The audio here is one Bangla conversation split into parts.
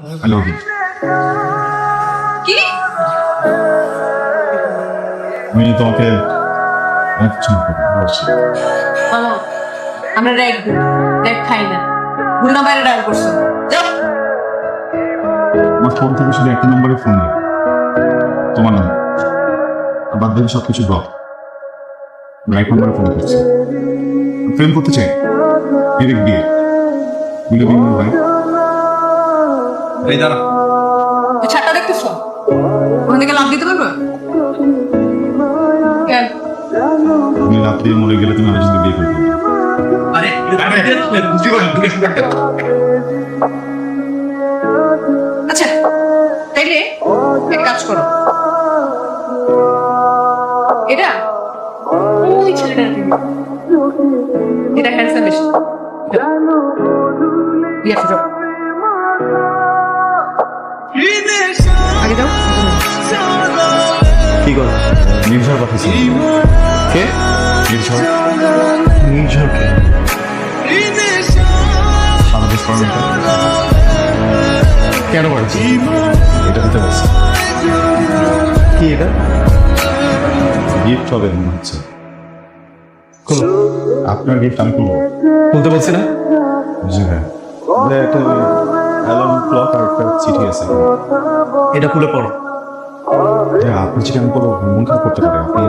I love you. কি আমি তোমাকে অনেক পছন্দ করি অবশ্যই। মামা আমরা র্যাক খাই না ভুল নাম্বারে ডায়াল করছো যাও আমার ফোন থেকে শুধু একটা নম্বরে ফোন নেই, তোমার নাম আর বাদ বাকি সবকিছু ড্রপ। রাইট নম্বরে ফোন করছি, প্রেম করতে চাই, ডিরেক্ট বিয়ে। বুঝলে বিয়ে ভাই? এই দাঁড়া, তুই ছাড়টা দেখতেছো ওখান থেকে লাভ দিতে পারবো কেন তুমি রাত দিয়ে মরে গেলে তুমি আরেকজনকে বিয়ে করবে। আচ্ছা তাইলে এক কাজ করো এটা ওই ছেলেটার দিবি। এটা হ্যান্ডসাম বেশি বিয়ে যাও আগে যাও কি করো? নির্ঝর পাঠিয়েছি। কে? নির্ঝর। নির্ঝরকে বাংলাদেশ পারমিটটা কেন করেছি? এটা দিতে পারছি। কি এটা? গিফট হবে মনে হচ্ছে। আপনার গিফট আমি করবো। বলতে বলছি না? জি হ্যাঁ, একটা অ্যালার্ম ক্লক আর একটা চিঠি আছে। এটা খুলে পড়ো। হ্যাঁ, আপনার চিঠি আমি করবো, মন খারাপ করতে পারে। আপনি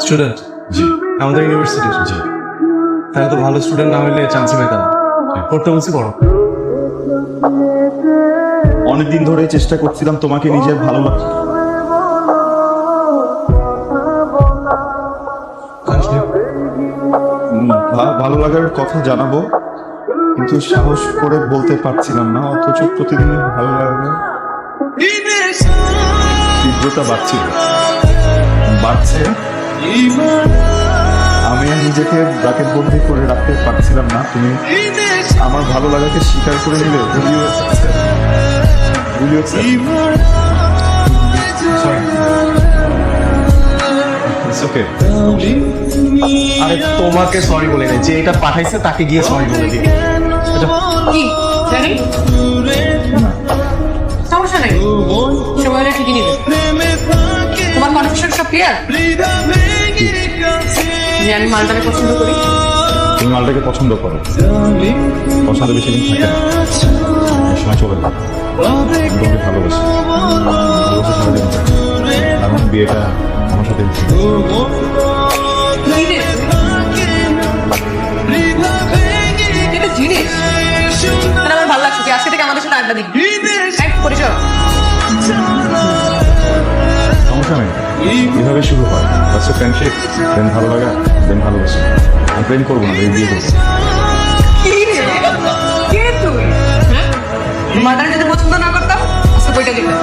স্টুডেন্ট জি আমাদের ইউনিভার্সিটির। জি তাহলে তো ভালো স্টুডেন্ট না হলে চান্সই পেতাম না। পড়তে বলছি পড়ো। অনেকদিন ধরে চেষ্টা করছিলাম তোমাকে নিজের ভালো লাগছে। ভালো লাগার কথা জানাবো, কিন্তু সাহস করে বলতে পারছিলাম না। অথচ প্রতিদিন ভালো লাগা তীব্রতা বাড়ছে। আমি আর নিজেকে ব্র্যাকেট বন্দি করে রাখতে পারছিলাম না। তুমি আমার ভালো লাগাকে স্বীকার করে নিলে। আরে তোমাকে সরি বলে নাই, যে এটা পাঠাইছে তাকে গিয়ে সরি বলে দিই। কি জানি সমস্যা নেই সময় হলে ঠিকই নিবে তোমার কনফিউশন সব ক্লিয়ার যে আমি মালটাকে পছন্দ করি তুমি মালটাকে পছন্দ করো, পছন্দ বেশি দিন থাকে না, এক সময় চলে যাবে। আমি তোমাকে ভালোবাসি, ভালোবাসি সারাদিন। এখন বিয়েটা আমার সাথে এটা জিনিস মানে আমার ভালো লাগছে তুই আজকে থেকে আমাদের সাথে আড্ডা দিবি পরিচয় সমস্যা নেই। এভাবে শুরু হয় ফার্স্টে ফ্রেন্ডশিপ, দেন ভালো লাগা, দেন ভালোবাসা। আমি প্রেম করবো না, আমি বিয়ে করবো। কি রে কে তুই হ্যাঁ মাদার যদি পছন্দ না করতাম আজকে বইটা দিতাম